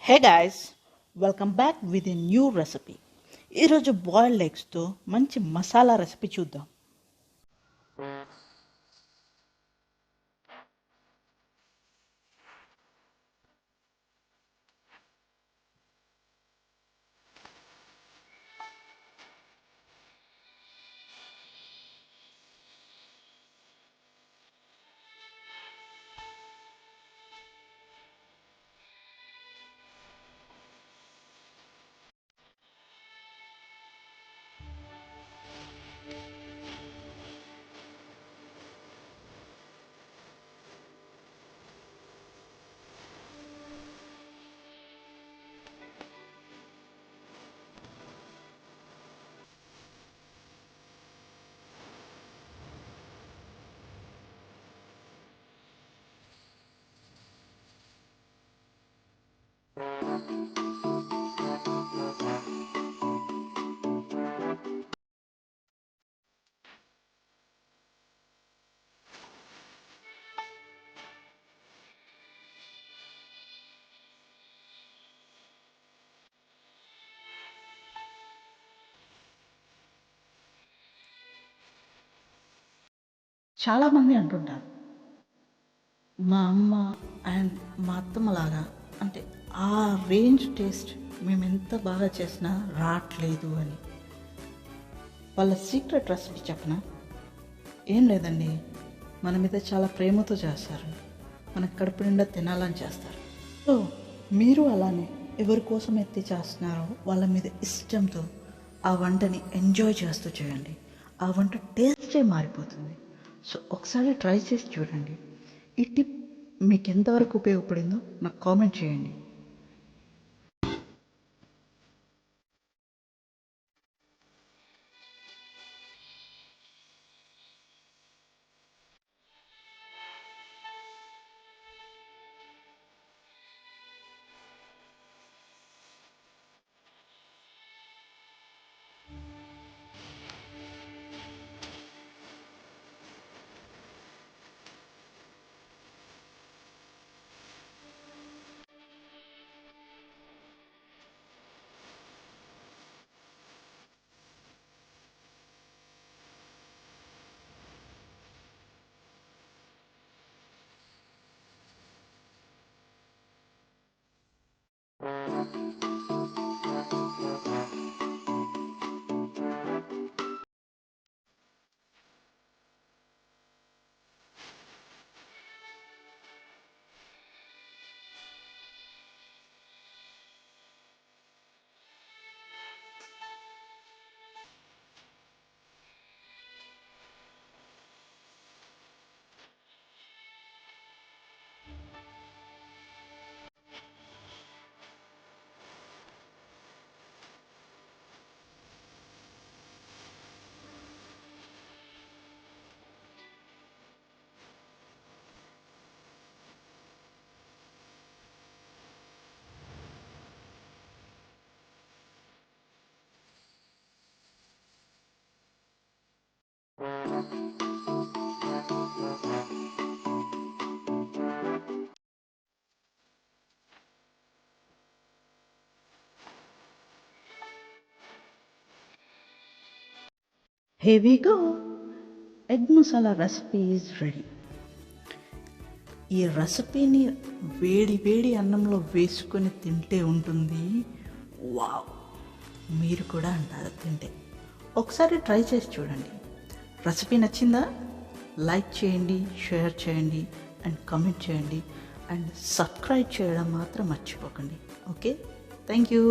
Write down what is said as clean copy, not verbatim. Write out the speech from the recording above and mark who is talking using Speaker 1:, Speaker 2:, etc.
Speaker 1: Hey guys, welcome back with a new recipe. ఈరోజు boiled ఎగ్స్తో మంచి masala recipe చూద్దాం. చాలామంది అంటుంటారు, మా అమ్మ అండ్ మా అత్తమ్మలాగా అంటే ఆ రేంజ్ టేస్ట్ మేము ఎంత బాగా చేసినా రావట్లేదు అని. వాళ్ళ సీక్రెట్ రెసిపీ చెప్పనా? ఏం లేదండి, మన మీద చాలా ప్రేమతో చేస్తారు, మన కడుపు నిండా తినాలని చేస్తారు. సో మీరు అలానే ఎవరి కోసం ఎత్తి చేస్తున్నారో వాళ్ళ మీద ఇష్టంతో ఆ వంటని ఎంజాయ్ చేస్తూ చేయండి. ఆ వంట టేస్టే మారిపోతుంది. సో ఒకసారి ట్రై చేసి చూడండి. ఈ టిప్ మీకు ఎంతవరకు ఉపయోగపడిందో నాకు కామెంట్ చేయండి. Here we go. Egg masala recipe is ready. ఈ రెసిపీని వేడి వేడి అన్నంలో వేసుకొని తింటే ఉంటుంది వావ్. మీరు కూడా అంటారు తింటే. ఒకసారి ట్రై చేసి చూడండి. రెసిపీ నచ్చిందా? లైక్ చేయండి, షేర్ చేయండి అండ్ కామెంట్ చేయండి అండ్ సబ్స్క్రైబ్ చేయడం మాత్రం మర్చిపోకండి. Okay, thank you.